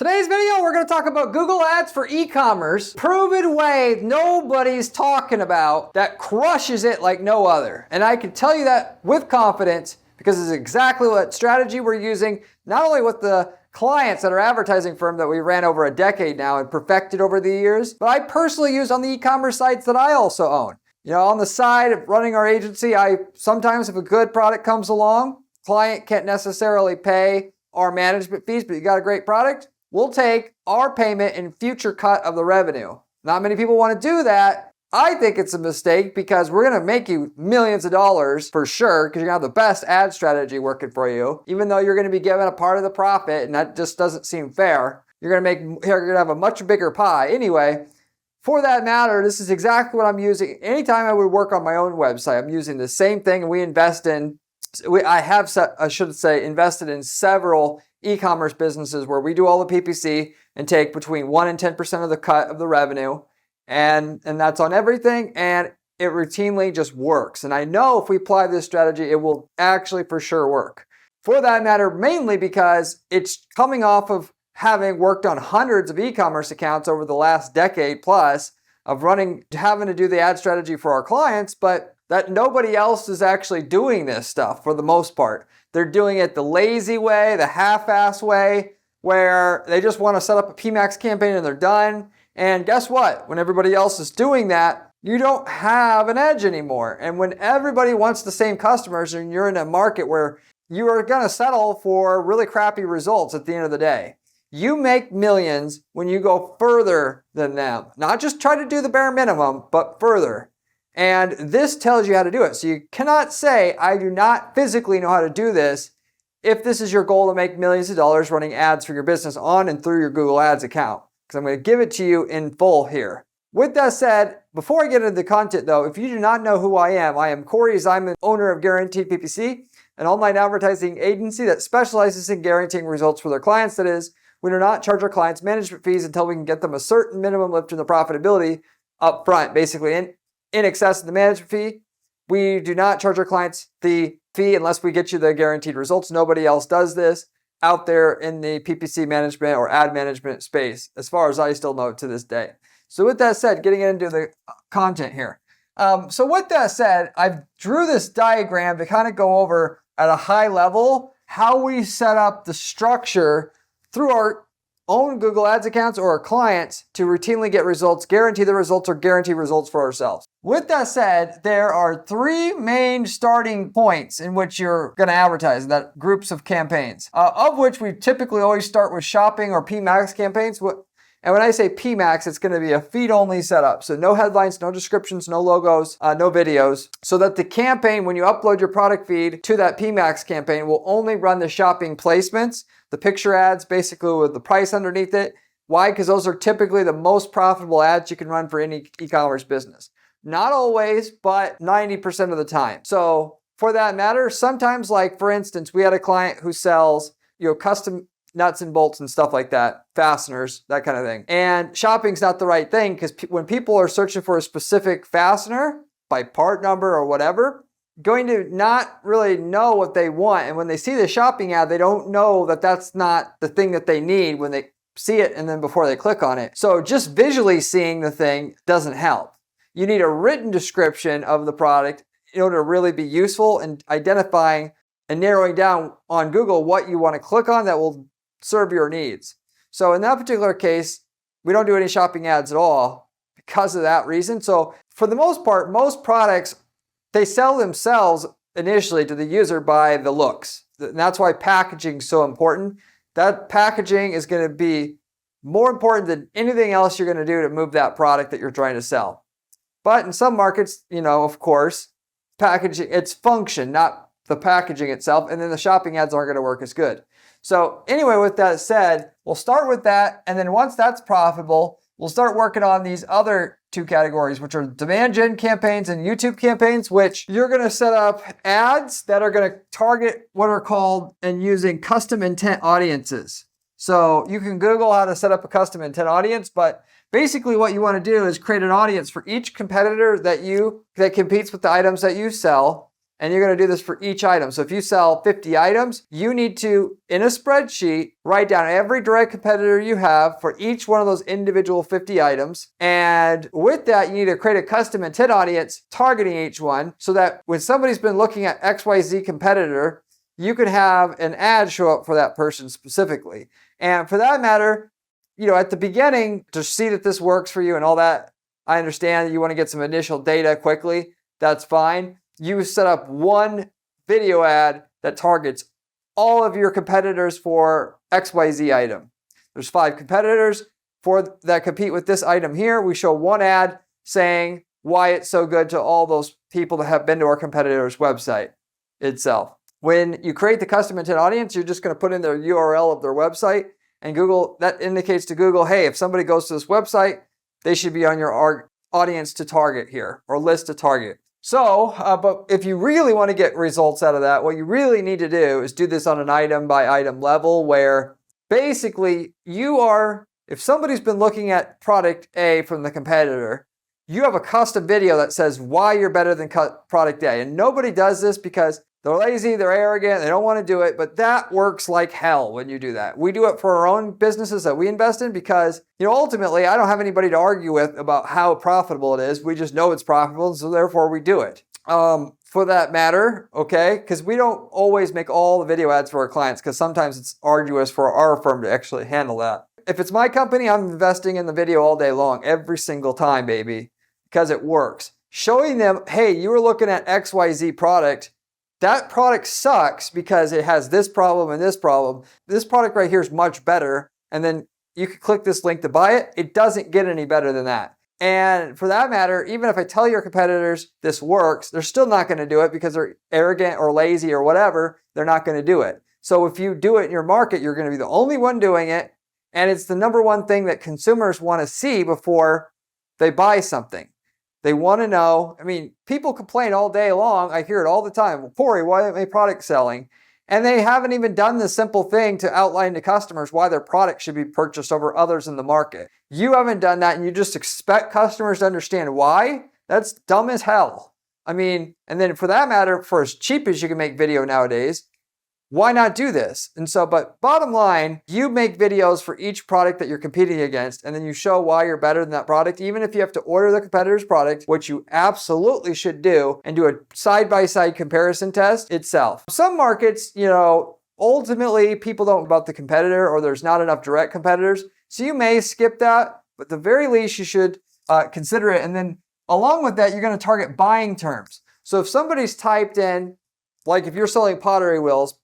Today's video, we're going to talk about Google Ads for e-commerce, proven way nobody's talking about that crushes it like no other. And I can tell you that with confidence because it's exactly what strategy we're using, not only with the clients at our advertising firm that we ran over a decade now and perfected over the years, but I personally use on the e-commerce sites that I also own. You know, on the side of running our agency, I sometimes if a good product comes along, client can't necessarily pay our management fees, but you got a great product, we'll take our payment in future cut of the revenue. Not many people want to do that. I think it's a mistake because we're going to make you millions of dollars for sure because you're going to have the best ad strategy working for you, even though you're going to be given a part of the profit, and that just doesn't seem fair. You're going to have a much bigger pie. Anyway, for that matter, this is exactly what I'm using. Anytime I would work on my own website, I'm using the same thing, and we invest in, invested in several e-commerce businesses where we do all the PPC and take between 1 and 10% of the cut of the revenue. And that's on everything, and it routinely just works. And I know if we apply this strategy, it will actually for sure work. For that matter, mainly because it's coming off of having worked on hundreds of e-commerce accounts over the last decade plus of having to do the ad strategy for our clients, but that nobody else is actually doing this stuff for the most part. They're doing it the lazy way, the half-ass way, where they just want to set up a PMax campaign and they're done. And guess what? When everybody else is doing that, you don't have an edge anymore. And when everybody wants the same customers and you're in a market where you are going to settle for really crappy results at the end of the day. You make millions when you go further than them. Not just try to do the bare minimum, but further. And this tells you how to do it. So you cannot say, I do not physically know how to do this if this is your goal to make millions of dollars running ads for your business on and through your Google Ads account. Because I'm going to give it to you in full here. With that said, before I get into the content though, if you do not know who I am Corey. I'm the owner of Guaranteed PPC, an online advertising agency that specializes in guaranteeing results for their clients. That is, we do not charge our clients management fees until we can get them a certain minimum lift in the profitability up front, basically in excess of the management fee. We do not charge our clients the fee unless we get you the guaranteed results. Nobody else does this out there in the PPC management or ad management space, as far as I still know to this day. So with that said, getting into the content here. So with that said, I drew this diagram to kind of go over at a high level how we set up the structure through our own Google Ads accounts or our clients to routinely get results, guarantee the results, or guarantee results for ourselves. With that said, there are 3 main starting points in which you're going to advertise, that groups of campaigns, of which we typically always start with shopping or PMax campaigns. And when I say PMax, it's going to be a feed-only setup. So no headlines, no descriptions, no logos, no videos. So that the campaign, when you upload your product feed to that PMax campaign, will only run the shopping placements, the picture ads, basically with the price underneath it. Why? Because those are typically the most profitable ads you can run for any e-commerce business. Not always, but 90% of the time. So for that matter, sometimes, like for instance, we had a client who sells, custom nuts and bolts and stuff like that, fasteners, that kind of thing. And shopping's not the right thing because when people are searching for a specific fastener by part number or whatever, going to not really know what they want. And when they see the shopping ad, they don't know that that's not the thing that they need when they see it and then before they click on it. So just visually seeing the thing doesn't help. You need a written description of the product in order to really be useful in identifying and narrowing down on Google what you want to click on that will serve your needs. So in that particular case, we don't do any shopping ads at all because of that reason. So for the most part, most products, they sell themselves initially to the user by the looks. And that's why packaging is so important. That packaging is going to be more important than anything else you're going to do to move that product that you're trying to sell. But in some markets, of course, packaging, it's function, not the packaging itself. And then the shopping ads aren't going to work as good. So anyway, with that said, we'll start with that. And then once that's profitable, we'll start working on these other 2 categories, which are demand gen campaigns and YouTube campaigns, which you're going to set up ads that are going to target what are called and using custom intent audiences. So you can Google how to set up a custom intent audience, but basically what you want to do is create an audience for each competitor that competes with the items that you sell. And you're going to do this for each item. So if you sell 50 items, you need to, in a spreadsheet, write down every direct competitor you have for each one of those individual 50 items. And with that, you need to create a custom intent audience targeting each one so that when somebody's been looking at XYZ competitor, you can have an ad show up for that person specifically. And for that matter, at the beginning, to see that this works for you and all that, I understand that you want to get some initial data quickly. That's fine. You set up one video ad that targets all of your competitors for XYZ item. There's 5 competitors that compete with this item here. We show one ad saying why it's so good to all those people that have been to our competitor's website itself. When you create the custom intent audience, you're just going to put in their URL of their website, and Google, that indicates to Google, hey, if somebody goes to this website, they should be on your audience to target here, or list to target. So, but if you really want to get results out of that, what you really need to do is do this on an item by item level, where basically if somebody's been looking at product A from the competitor, you have a custom video that says why you're better than product A. And nobody does this because they're lazy, they're arrogant, they don't want to do it, but that works like hell when you do that. We do it for our own businesses that we invest in because, ultimately, I don't have anybody to argue with about how profitable it is. We just know it's profitable, so therefore we do it. For that matter, okay, because we don't always make all the video ads for our clients because sometimes it's arduous for our firm to actually handle that. If it's my company, I'm investing in the video all day long, every single time, baby, because it works. Showing them, hey, you were looking at XYZ product. That product sucks because it has this problem and this problem. This product right here is much better. And then you can click this link to buy it. It doesn't get any better than that. And for that matter, even if I tell your competitors this works, they're still not going to do it because they're arrogant or lazy or whatever. They're not going to do it. So if you do it in your market, you're going to be the only one doing it. And it's the number one thing that consumers want to see before they buy something. They want to know, people complain all day long. I hear it all the time. Well, Corey, why isn't my product selling? And they haven't even done the simple thing to outline to customers why their product should be purchased over others in the market. You haven't done that and you just expect customers to understand why? That's dumb as hell. And then for that matter, for as cheap as you can make video nowadays, why not do this? And so, but bottom line, you make videos for each product that you're competing against, and then you show why you're better than that product, even if you have to order the competitor's product, which you absolutely should do, and do a side-by-side comparison test itself. Some markets, ultimately people don't know about the competitor, or there's not enough direct competitors, so you may skip that, but at the very least you should consider it. And then along with that, you're going to target buying terms. So if somebody's typed in, like if you're selling pottery wheels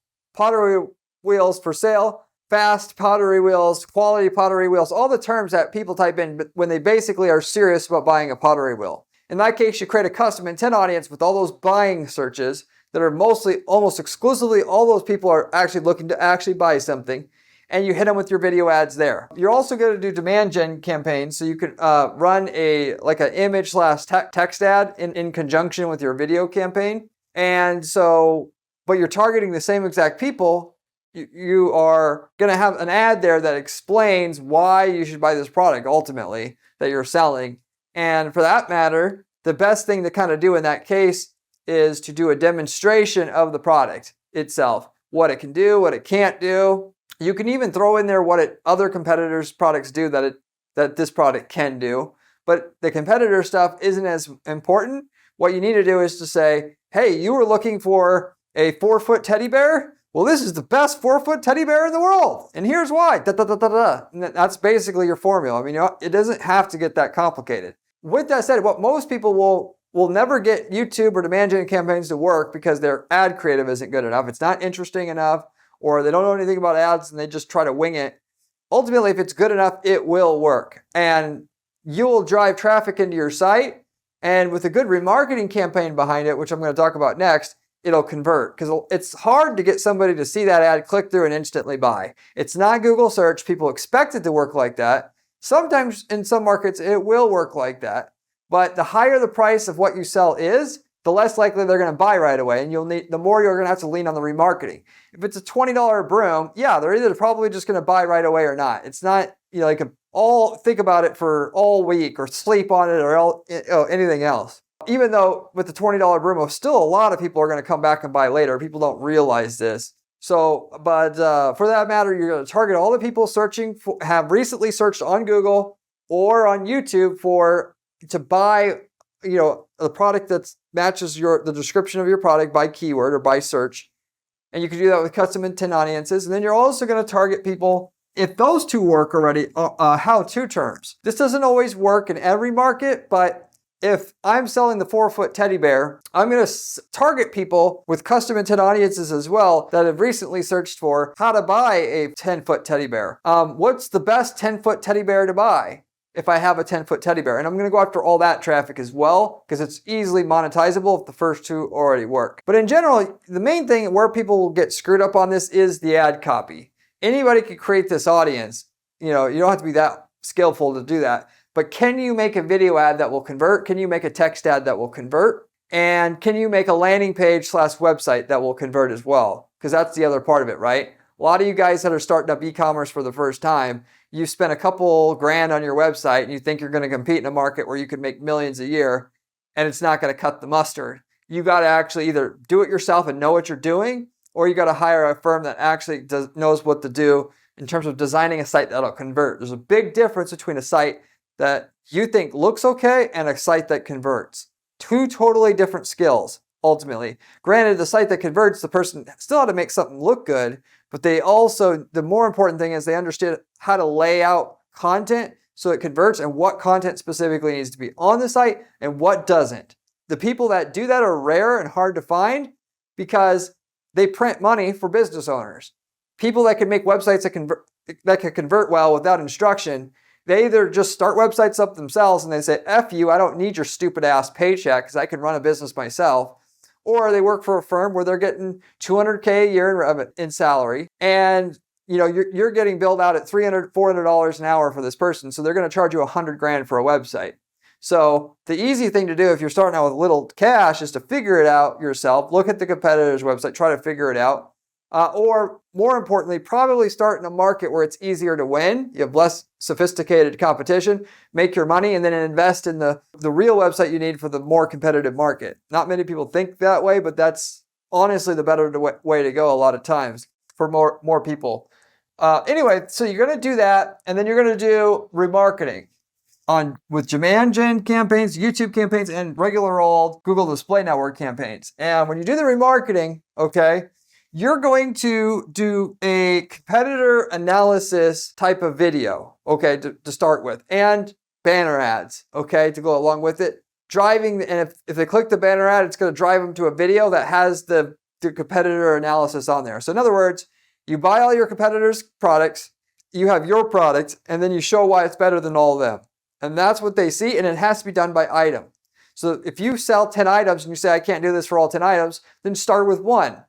for sale, fast pottery wheels, quality pottery wheels, all the terms that people type in when they basically are serious about buying a pottery wheel. In that case, you create a custom intent audience with all those buying searches that are mostly, almost exclusively, all those people are actually looking to actually buy something, and you hit them with your video ads there. You're also going to do demand gen campaigns, so you can run an image/text ad in conjunction with your video campaign. And so, but you're targeting the same exact people. You are going to have an ad there that explains why you should buy this product ultimately that you're selling. And for that matter, the best thing to kind of do in that case is to do a demonstration of the product itself, what it can do, what it can't do. You can even throw in there what other competitors' products do that this product can do. But the competitor stuff isn't as important. What you need to do is to say, hey, you were looking for a 4-foot teddy bear? Well, this is the best 4-foot teddy bear in the world. And here's why. Da, da, da, da, da. And that's basically your formula. It doesn't have to get that complicated. With that said, what most people will never get YouTube or demand gen campaigns to work because their ad creative isn't good enough. It's not interesting enough, or they don't know anything about ads and they just try to wing it. Ultimately, if it's good enough, it will work. And you will drive traffic into your site. And with a good remarketing campaign behind it, which I'm going to talk about next, it'll convert, because it's hard to get somebody to see that ad, click through, and instantly buy. It's not Google search. People expect it to work like that. Sometimes in some markets, it will work like that. But the higher the price of what you sell is, the less likely they're going to buy right away. And the more you're going to have to lean on the remarketing. If it's a $20 broom, yeah, they're either probably just going to buy right away or not. It's not, think about it for all week or sleep on it or anything else. even though with the $20 Brumo, still a lot of people are going to come back and buy later. People don't realize this. So, but for that matter, you're going to target all the people have recently searched on Google or on YouTube to buy, the product that matches the description of your product by keyword or by search. And you can do that with custom intent audiences. And then you're also going to target people, if those two work already, how-to terms. This doesn't always work in every market, but if I'm selling the 4-foot teddy bear, I'm going to target people with custom intent audiences as well that have recently searched for how to buy a 10-foot teddy bear. What's the best 10-foot teddy bear to buy if I have a 10-foot teddy bear? And I'm going to go after all that traffic as well because it's easily monetizable if the first two already work. But in general, the main thing where people will get screwed up on this is the ad copy. Anybody can create this audience. You don't have to be that skillful to do that. But can you make a video ad that will convert? Can you make a text ad that will convert? And can you make a landing page / website that will convert as well? Because that's the other part of it, right? A lot of you guys that are starting up e-commerce for the first time, you spent a couple grand on your website and you think you're going to compete in a market where you can make millions a year and it's not going to cut the mustard. You got to actually either do it yourself and know what you're doing, or you got to hire a firm that actually knows what to do in terms of designing a site that'll convert. There's a big difference between a site that you think looks okay and a site that converts. Two totally different skills, ultimately. Granted, the site that converts, the person still had to make something look good, but the more important thing is they understood how to lay out content so it converts and what content specifically needs to be on the site and what doesn't. The people that do that are rare and hard to find because they print money for business owners. People that can make websites that can convert well without instruction, they either just start websites up themselves and they say, F you, I don't need your stupid ass paycheck because I can run a business myself. Or they work for a firm where they're getting $200K a year in salary. And you're getting billed out at $300, $400 an hour for this person. So they're going to charge you $100 grand for a website. So the easy thing to do if you're starting out with little cash is to figure it out yourself. Look at the competitor's website, try to figure it out. Or more importantly, probably start in a market where it's easier to win. You have less sophisticated competition, make your money, and then invest in the real website you need for the more competitive market. Not many people think that way, but that's honestly the better way to go a lot of times for more people. Anyway, so you're going to do that, and then you're going to do remarketing with demand gen campaigns, YouTube campaigns, and regular old Google Display Network campaigns. And when you do the remarketing, okay, you're going to do a competitor analysis type of video, okay, to start with, and banner ads, okay, to go along with it. And if they click the banner ad, it's going to drive them to a video that has the competitor analysis on there. So in other words, you buy all your competitors' products, you have your product, and then you show why it's better than all of them. And that's what they see, and it has to be done by item. So if you sell 10 items and you say, I can't do this for all 10 items, then start with one.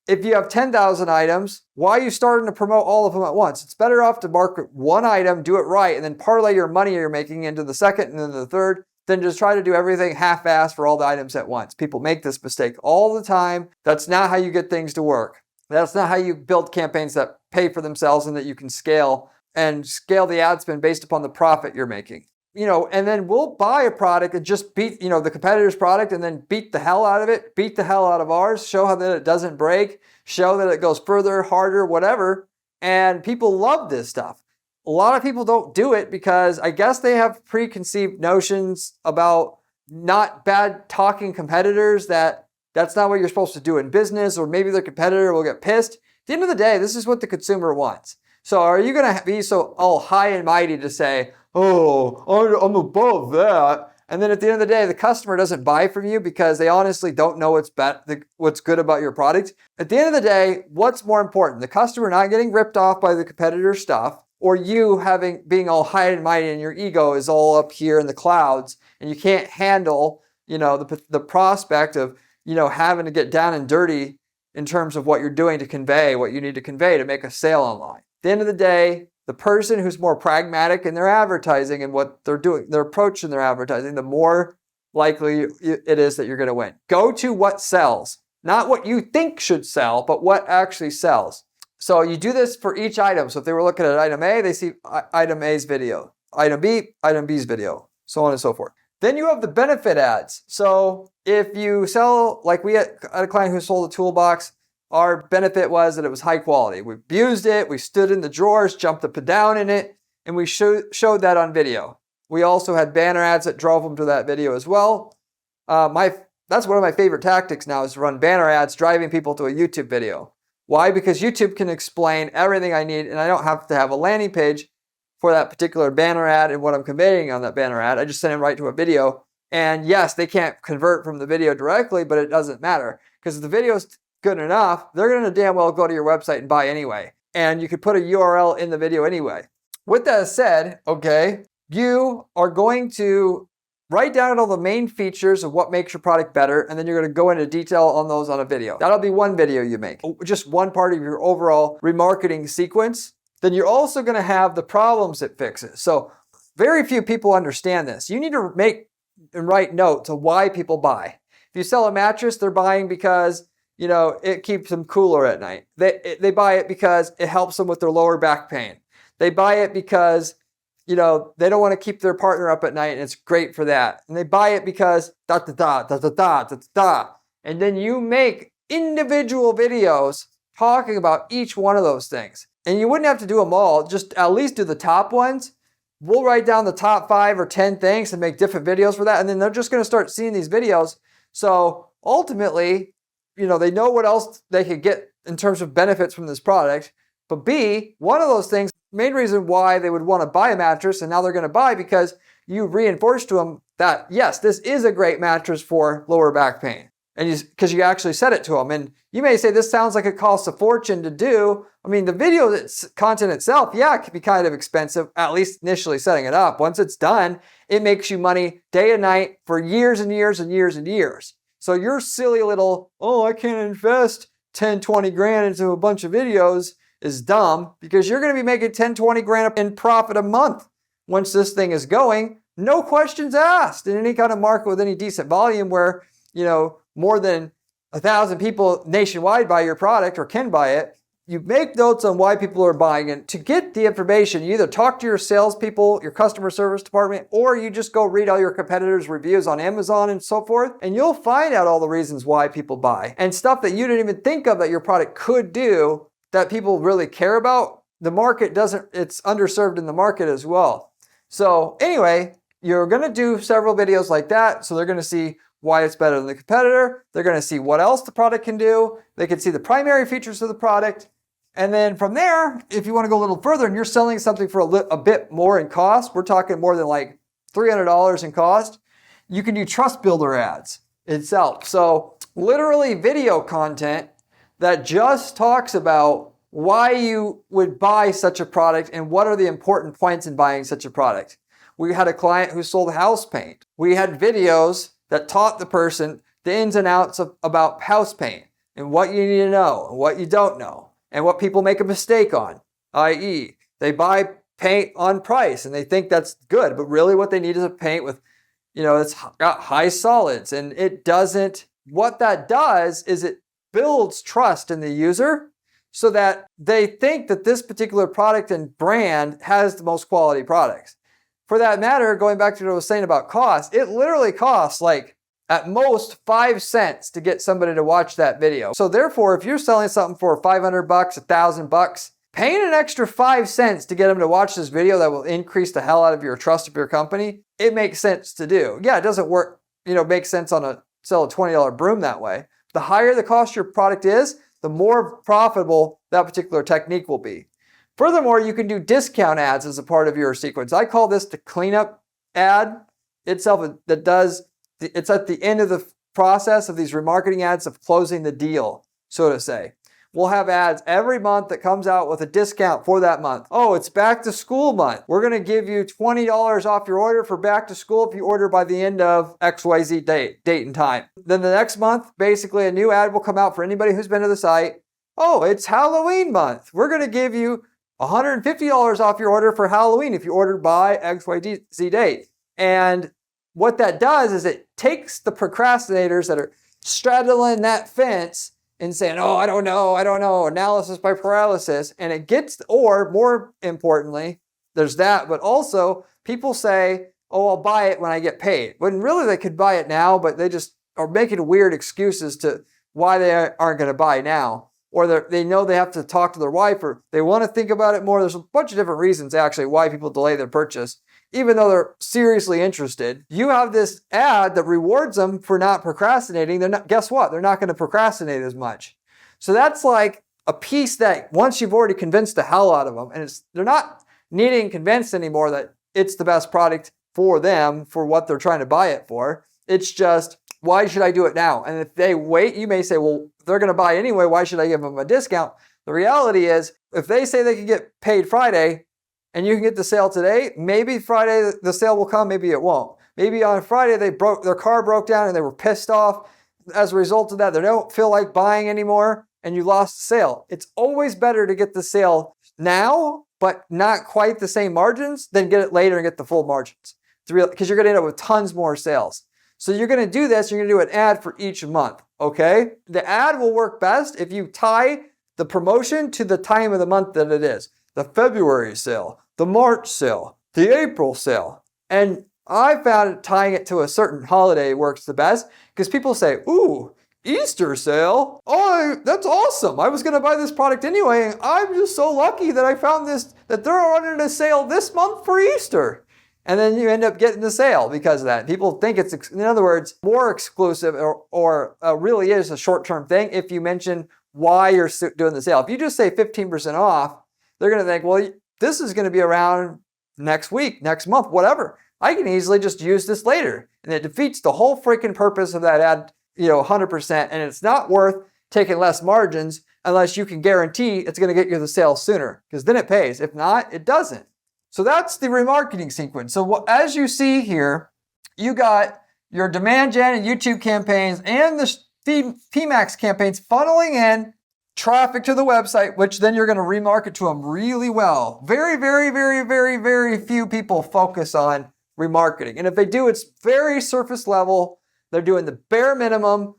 If you have 10,000 items, why are you starting to promote all of them at once? It's better off to market one item, do it right, and then parlay your money you're making into the second and then the third, than just try to do everything half-assed for all the items at once. People make this mistake all the time. That's not how you get things to work. That's not how you build campaigns that pay for themselves and that you can scale the ad spend based upon the profit you're making. And then we'll buy a product and just beat, the competitor's product and then beat the hell out of it, beat the hell out of ours, show how that it doesn't break, show that it goes further, harder, whatever. And people love this stuff. A lot of people don't do it because I guess they have preconceived notions about not bad talking competitors that's not what you're supposed to do in business, or maybe their competitor will get pissed. At the end of the day, this is what the consumer wants. So are you going to be so all high and mighty to say, oh, I'm above that, and then at the end of the day, the customer doesn't buy from you because they honestly don't know what's good about your product? At the end of the day, what's more important? The customer not getting ripped off by the competitor stuff, or you being all high and mighty and your ego is all up here in the clouds and you can't handle, the prospect of, having to get down and dirty in terms of what you're doing to convey what you need to convey to make a sale online. At the end of the day, the person who's more pragmatic in their advertising and what they're doing, their approach in their advertising, the more likely it is that you're going to win. Go to what sells, not what you think should sell, but what actually sells. So you do this for each item. So if they were looking at item A, they see item A's video, item B, item B's video, so on and so forth. Then you have the benefit ads. So if you sell, like we had a client who sold a toolbox, our benefit was that it was high quality. We abused it, we stood in the drawers, jumped up and down in it, and we showed that on video. We also had banner ads that drove them to that video as well. That's one of my favorite tactics now, is to run banner ads driving people to a YouTube video. Why? Because YouTube can explain everything I need, and I don't have to have a landing page for that particular banner ad and what I'm conveying on that banner ad. I just send them right to a video. And yes, they can't convert from the video directly, but it doesn't matter, because if the video is good enough, they're going to damn well go to your website and buy anyway. And you could put a URL in the video anyway. With that said, okay, you are going to write down all the main features of what makes your product better, and then you're going to go into detail on those on a video. That'll be one video you make, just one part of your overall remarketing sequence. Then you're also going to have the problems it fixes. So very few people understand this. You need to make and write notes of why people buy. If you sell a mattress, they're buying because, you know, it keeps them cooler at night. They buy it because it helps them with their lower back pain. They buy it because, you know, they don't want to keep their partner up at night, and it's great for that. And they buy it because da da da da da da da da. And then you make individual videos talking about each one of those things. And you wouldn't have to do them all, just at least do the top ones. We'll write down the top 5 or 10 things and make different videos for that. And then they're just going to start seeing these videos. So ultimately, you know, they know what else they could get in terms of benefits from this product. But B, one of those things, main reason why they would want to buy a mattress, and now they're going to buy because you reinforced to them that, yes, this is a great mattress for lower back pain. And because you actually said it to them. And you may say, this sounds like it costs a fortune to do. I mean, the video content itself, yeah, it can be kind of expensive, at least initially setting it up. Once it's done, it makes you money day and night for years and years and years and years. So your silly little, oh, I can't invest 10, 20 grand into a bunch of videos is dumb, because you're going to be making 10, 20 grand in profit a month once this thing is going. No questions asked in any kind of market with any decent volume where, you know, more than 1,000 people nationwide buy your product or can buy it. You make notes on why people are buying, and to get the information, you either talk to your salespeople, your customer service department, or you just go read all your competitors' reviews on Amazon and so forth, and you'll find out all the reasons why people buy, and stuff that you didn't even think of that your product could do that people really care about. The market doesn't, it's underserved in the market as well. So anyway, you're going to do several videos like that. So they're going to see why it's better than the competitor. They're going to see what else the product can do. They can see the primary features of the product. And then from there, if you want to go a little further and you're selling something for a bit more in cost, we're talking more than like $300 in cost, you can do trust builder ads itself. So literally video content that just talks about why you would buy such a product and what are the important points in buying such a product. We had a client who sold house paint. We had videos that taught the person the ins and outs about house paint and what you need to know and what you don't know and what people make a mistake on, i.e. they buy paint on price and they think that's good, but really what they need is a paint with, you know, it's got high solids, and it doesn't. What that does is it builds trust in the user so that they think that this particular product and brand has the most quality products. For that matter, going back to what I was saying about cost, it literally costs like at most 5 cents to get somebody to watch that video. So therefore, if you're selling something for $500, $1,000, paying an extra 5 cents to get them to watch this video that will increase the hell out of your trust of your company, it makes sense to do. Yeah, it doesn't work, you know, make sense sell a $20 broom that way. The higher the cost of your product is, the more profitable that particular technique will be. Furthermore, you can do discount ads as a part of your sequence. I call this the cleanup ad itself. It's at the end of the process of these remarketing ads of closing the deal, so to say. We'll have ads every month that comes out with a discount for that month. Oh, it's back to school month. We're going to give you $20 off your order for back to school if you order by the end of XYZ date and time. Then the next month, basically a new ad will come out for anybody who's been to the site. Oh, it's Halloween month. We're going to give you $150 off your order for Halloween if you ordered by XYZ date. And what that does is it takes the procrastinators that are straddling that fence and saying, oh, I don't know, analysis by paralysis. And it gets, or more importantly, there's that, but also people say, oh, I'll buy it when I get paid. When really they could buy it now, but they just are making weird excuses to why they aren't going to buy now. Or they know they have to talk to their wife, or they want to think about it more. There's a bunch of different reasons actually why people delay their purchase, even though they're seriously interested. You have this ad that rewards them for not procrastinating. Guess what? They're not going to procrastinate as much. So that's like a piece that once you've already convinced the hell out of them, and they're not needing convinced anymore that it's the best product for them for what they're trying to buy it for. It's just, why should I do it now? And if they wait, you may say, well, they're going to buy anyway. Why should I give them a discount? The reality is, if they say they can get paid Friday and you can get the sale today, maybe Friday the sale will come, maybe it won't. Maybe on Friday their car broke down and they were pissed off. As a result of that, they don't feel like buying anymore and you lost the sale. It's always better to get the sale now, but not quite the same margins, than get it later and get the full margins. Because you're going to end up with tons more sales. So you're going to do this, you're going to do an ad for each month, okay? The ad will work best if you tie the promotion to the time of the month that it is. The February sale, the March sale, the April sale. And I found tying it to a certain holiday works the best, because people say, ooh, Easter sale? Oh, that's awesome. I was going to buy this product anyway, and I'm just so lucky that I found that they're running a sale this month for Easter. And then you end up getting the sale because of that. People think it's, in other words, more exclusive or really is a short-term thing if you mention why you're doing the sale. If you just say 15% off, they're going to think, well, this is going to be around next week, next month, whatever. I can easily just use this later. And it defeats the whole freaking purpose of that ad, 100%. And it's not worth taking less margins unless you can guarantee it's going to get you the sale sooner, because then it pays. If not, it doesn't. So that's the remarketing sequence. So as you see here, you got your demand gen and YouTube campaigns and the PMax campaigns funneling in traffic to the website, which then you're going to remarket to them really well. Very, very, very, very, very few people focus on remarketing. And if they do, it's very surface level. They're doing the bare minimum.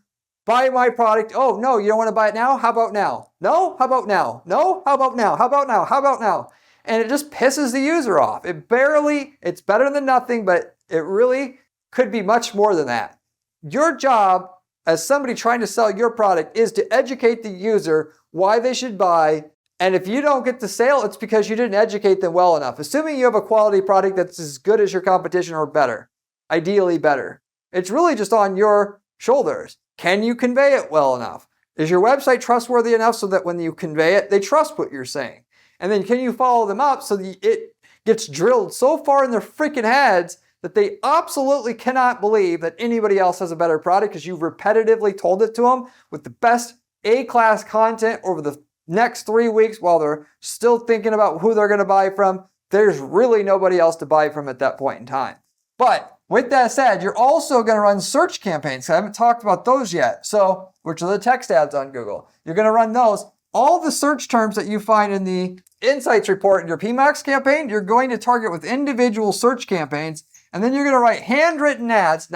Buy my product. Oh, no, you don't want to buy it now? How about now? No? How about now? No? How about now? How about now? How about now? And it just pisses the user off. It's better than nothing, but it really could be much more than that. Your job as somebody trying to sell your product is to educate the user why they should buy. And if you don't get the sale, it's because you didn't educate them well enough. Assuming you have a quality product that's as good as your competition or better, ideally better. It's really just on your shoulders. Can you convey it well enough? Is your website trustworthy enough so that when you convey it, they trust what you're saying? And then can you follow them up so that it gets drilled so far in their freaking heads that they absolutely cannot believe that anybody else has a better product because you've repetitively told it to them with the best A-class content over the next 3 weeks while they're still thinking about who they're going to buy from. There's really nobody else to buy from at that point in time. But with that said, you're also going to run search campaigns. I haven't talked about those yet. So, which are the text ads on Google. You're going to run those. All the search terms that you find in the Insights report in your PMax campaign, you're going to target with individual search campaigns, and then you're going to write handwritten ads.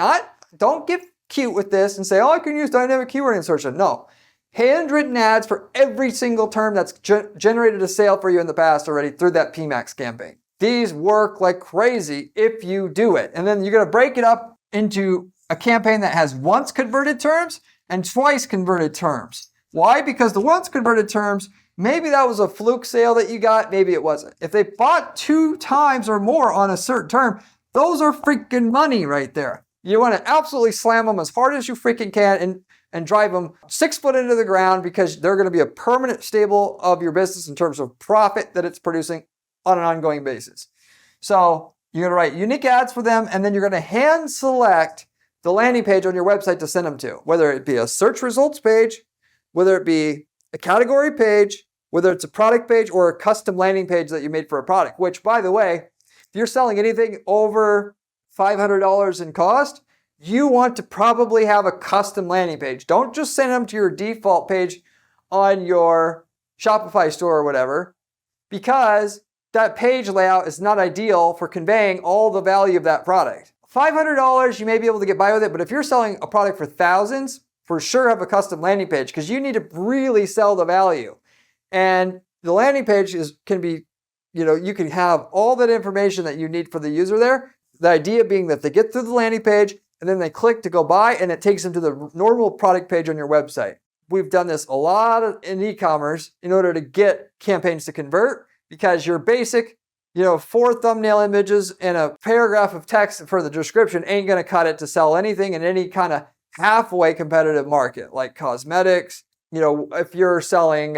Don't get cute with this and say, oh, I can use dynamic keyword insertion. No. Handwritten ads for every single term that's generated a sale for you in the past already through that PMax campaign. These work like crazy if you do it. And then you're going to break it up into a campaign that has once converted terms and twice converted terms. Why? Because the once converted terms, maybe that was a fluke sale that you got, maybe it wasn't. If they bought 2 times or more on a certain term, those are freaking money right there. You want to absolutely slam them as hard as you freaking can and drive them 6 foot into the ground, because they're going to be a permanent staple of your business in terms of profit that it's producing on an ongoing basis. So you're going to write unique ads for them, and then you're going to hand select the landing page on your website to send them to, whether it be a search results page, whether it be a category page, whether it's a product page or a custom landing page that you made for a product, which, by the way, if you're selling anything over $500 in cost, you want to probably have a custom landing page. Don't just send them to your default page on your Shopify store or whatever, because that page layout is not ideal for conveying all the value of that product. $500, you may be able to get by with it, but if you're selling a product for thousands, for sure have a custom landing page, because you need to really sell the value. And the landing page can be, you can have all that information that you need for the user there The idea being that they get through the landing page and then they click to go buy and it takes them to the normal product page on your website. We've done this a lot in e-commerce in order to get campaigns to convert, because your basic, 4 thumbnail images and a paragraph of text for the description ain't going to cut it to sell anything in any kind of halfway competitive market like cosmetics. If you're selling,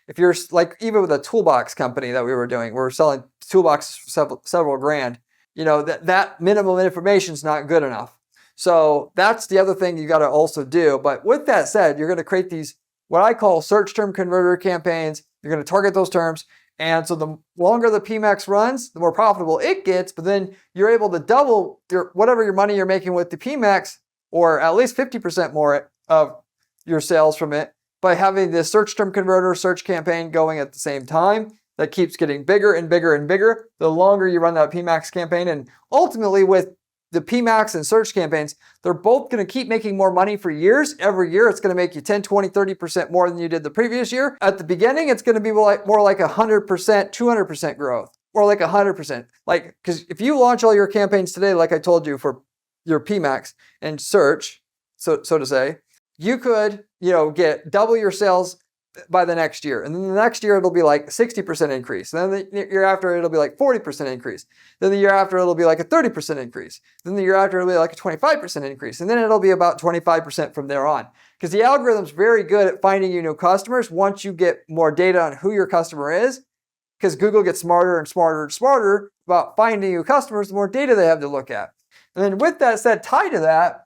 if you're like, even with a toolbox company that we were doing, we're selling toolboxes for several grand, that minimum information is not good enough. So that's the other thing you got to also do. But with that said, you're going to create these, what I call search term converter campaigns. You're going to target those terms. And so the longer the PMax runs, the more profitable it gets. But then you're able to double whatever your money you're making with the PMax, or at least 50% more of your sales from it, by having this search term converter search campaign going at the same time. That keeps getting bigger and bigger and bigger the longer you run that PMax campaign. And ultimately, with the PMax and search campaigns, they're both going to keep making more money for years. Every year, it's going to make you 10, 20, 30% more than you did the previous year. At the beginning, it's going to be more like 100%, 200% growth, or like 100%. Because if you launch all your campaigns today, like I told you for your PMax and search, so to say, you could, get double your sales by the next year. And then the next year, it'll be like 60% increase. Then the year after, it'll be like 40% increase. Then the year after, it'll be like a 30% increase. Then the year after, it'll be like a 25% increase. And then it'll be about 25% from there on. Because the algorithm's very good at finding you new customers once you get more data on who your customer is. Because Google gets smarter and smarter and smarter about finding you customers, the more data they have to look at. And then with that said, tied to that,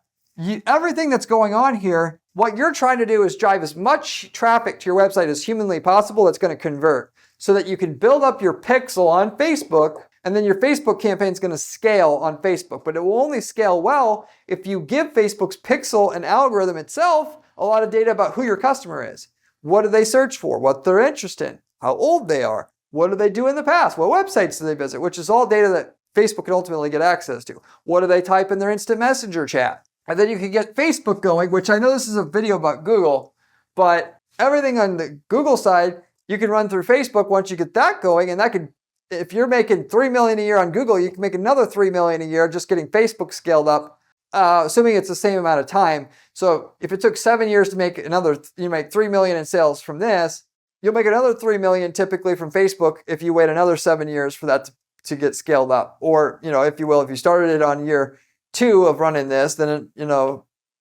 everything that's going on here, what you're trying to do is drive as much traffic to your website as humanly possible that's going to convert, so that you can build up your pixel on Facebook, and then your Facebook campaign is going to scale on Facebook. But it will only scale well if you give Facebook's pixel and algorithm itself a lot of data about who your customer is. What do they search for? What they're interested in? How old they are? What do they do in the past? What websites do they visit? Which is all data that Facebook can ultimately get access to. What do they type in their instant messenger chat? And then you can get Facebook going, which I know this is a video about Google, but everything on the Google side, you can run through Facebook once you get that going. And that could, if you're making $3 million a year on Google, you can make another $3 million a year just getting Facebook scaled up, assuming it's the same amount of time. So if it took 7 years to make you make $3 million in sales from this, you'll make another $3 million typically from Facebook if you wait another 7 years for that to get scaled up. Or, if you will, if you started it on year 2 of running this, then,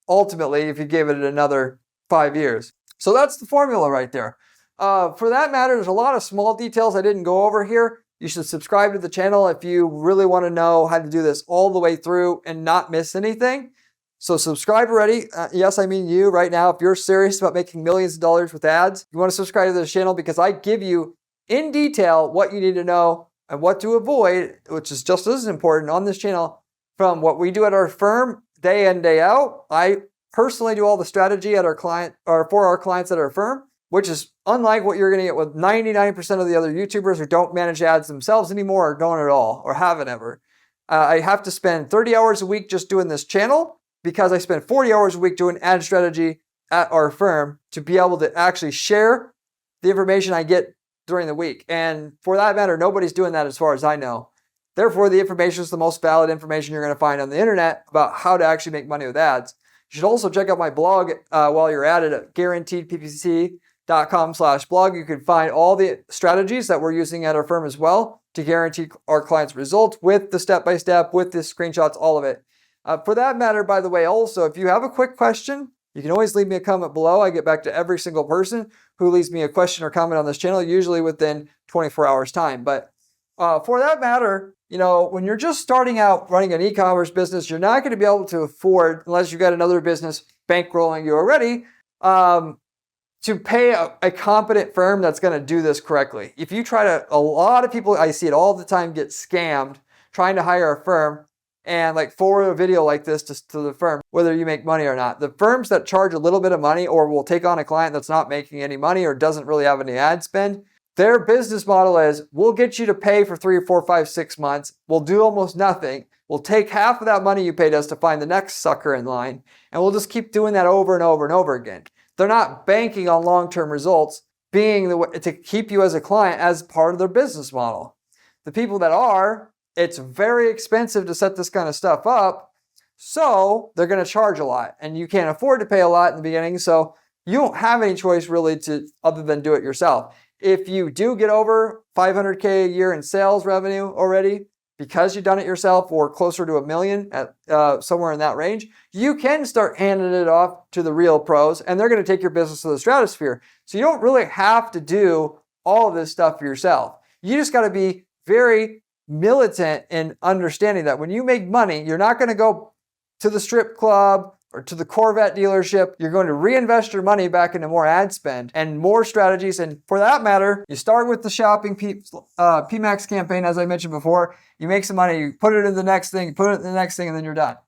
ultimately, if you gave it another 5 years. So that's the formula right there. For that matter, there's a lot of small details I didn't go over here. You should subscribe to the channel if you really want to know how to do this all the way through and not miss anything. So subscribe already. Yes, I mean you right now. If you're serious about making millions of dollars with ads, you want to subscribe to this channel, because I give you in detail what you need to know and what to avoid, which is just as important on this channel, from what we do at our firm day in, day out. I personally do all the strategy at our client, or for our clients at our firm, which is unlike what you're going to get with 99% of the other YouTubers who don't manage ads themselves anymore, or don't at all, or haven't ever. I have to spend 30 hours a week just doing this channel, because I spend 40 hours a week doing ad strategy at our firm to be able to actually share the information I get during the week. And for that matter, nobody's doing that as far as I know. Therefore, the information is the most valid information you're going to find on the internet about how to actually make money with ads. You should also check out my blog while you're at it at guaranteedppc.com/blog. You can find all the strategies that we're using at our firm as well to guarantee our clients results, with the step-by-step, with the screenshots, all of it. For that matter, by the way, also, if you have a quick question, you can always leave me a comment below. I get back to every single person who leaves me a question or comment on this channel, usually within 24 hours time. But for that matter, when you're just starting out running an e-commerce business, you're not going to be able to afford, unless you've got another business bankrolling you already, to pay a competent firm that's going to do this correctly. If you a lot of people, I see it all the time, get scammed trying to hire a firm and forward a video like this to the firm, whether you make money or not. The firms that charge a little bit of money, or will take on a client that's not making any money or doesn't really have any ad spend, their business model is, we'll get you to pay for 3 or 4, 5, 6 months. We'll do almost nothing. We'll take half of that money you paid us to find the next sucker in line. And we'll just keep doing that over and over and over again. They're not banking on long-term results being the way to keep you as a client as part of their business model. The people that are, it's very expensive to set this kind of stuff up. So they're going to charge a lot and you can't afford to pay a lot in the beginning. So you don't have any choice really to other than do it yourself. If you do get over 500K a year in sales revenue already, because you've done it yourself or closer to $1 million at somewhere in that range, you can start handing it off to the real pros and they're going to take your business to the stratosphere. So you don't really have to do all of this stuff for yourself. You just got to be very militant in understanding that when you make money, you're not going to go to the strip club or to the Corvette dealership. You're going to reinvest your money back into more ad spend and more strategies. And for that matter, you start with the shopping PMax campaign, as I mentioned before. You make some money, you put it in the next thing, put it in the next thing, and then you're done.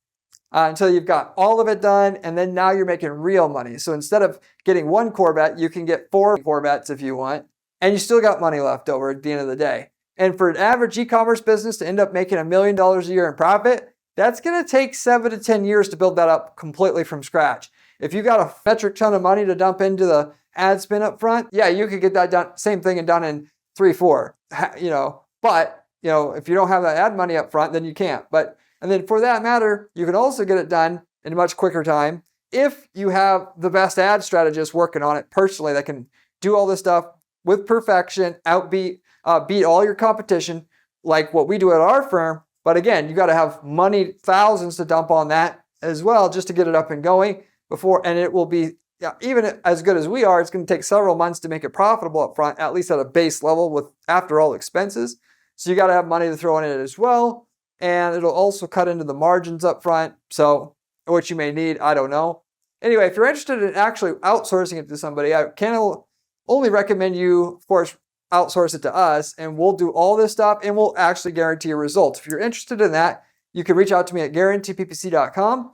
Until you've got all of it done, and then now you're making real money. So instead of getting one Corvette, you can get 4 Corvettes if you want, and you still got money left over at the end of the day. And for an average e-commerce business to end up making $1 million a year in profit, that's going to take 7 to 10 years to build that up completely from scratch. If you got a metric ton of money to dump into the ad spend up front, yeah, you could get that done, same thing and done in 3, 4, but if you don't have that ad money up front, then you can't. And then for that matter, you can also get it done in a much quicker time if you have the best ad strategist working on it personally that can do all this stuff with perfection, beat all your competition, like what we do at our firm. But again, you got to have money, thousands to dump on that as well, just to get it up and going before. And it will be, even as good as we are, it's going to take several months to make it profitable up front, at least at a base level with after all expenses. So you got to have money to throw in it as well. And it'll also cut into the margins up front. So what you may need, I don't know. Anyway, if you're interested in actually outsourcing it to somebody, I can only recommend you, of course, outsource it to us, and we'll do all this stuff and we'll actually guarantee your results. If you're interested in that, you can reach out to me at guaranteeppc.com.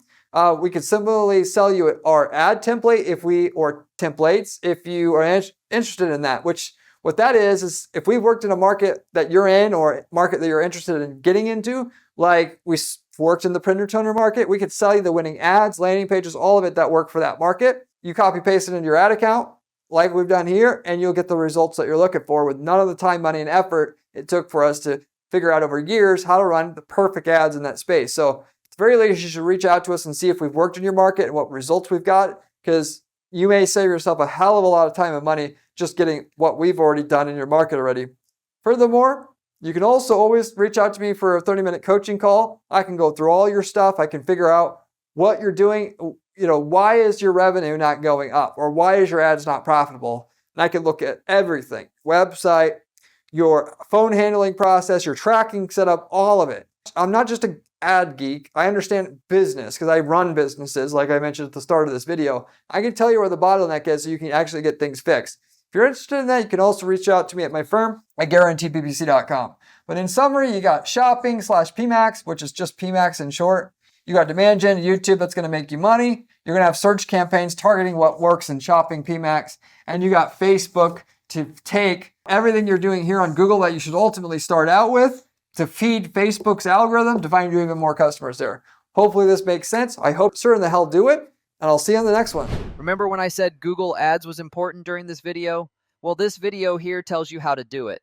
We could similarly sell you our ad template or templates if you are interested in that, what that is if we worked in a market that you're in or market that you're interested in getting into, like we worked in the printer toner market, we could sell you the winning ads, landing pages, all of it that work for that market. You copy paste it into your ad account like we've done here, and you'll get the results that you're looking for with none of the time, money, and effort it took for us to figure out over years how to run the perfect ads in that space. So at the very least, you should reach out to us and see if we've worked in your market and what results we've got, because you may save yourself a hell of a lot of time and money just getting what we've already done in your market already. Furthermore, you can also always reach out to me for a 30-minute coaching call. I can go through all your stuff. I can figure out what you're doing. Why is your revenue not going up? Or why is your ads not profitable? And I can look at everything. Website, your phone handling process, your tracking setup, all of it. I'm not just an ad geek. I understand business because I run businesses, like I mentioned at the start of this video. I can tell you where the bottleneck is so you can actually get things fixed. If you're interested in that, you can also reach out to me at my firm at guaranteeppc.com. But in summary, you got shopping/PMax, which is just PMax in short. You got demand gen, YouTube, that's going to make you money. You're going to have search campaigns targeting what works in shopping PMax. And you got Facebook to take everything you're doing here on Google that you should ultimately start out with to feed Facebook's algorithm to find you even more customers there. Hopefully this makes sense. I hope sure in the hell do it. And I'll see you on the next one. Remember when I said Google Ads was important during this video? Well, this video here tells you how to do it.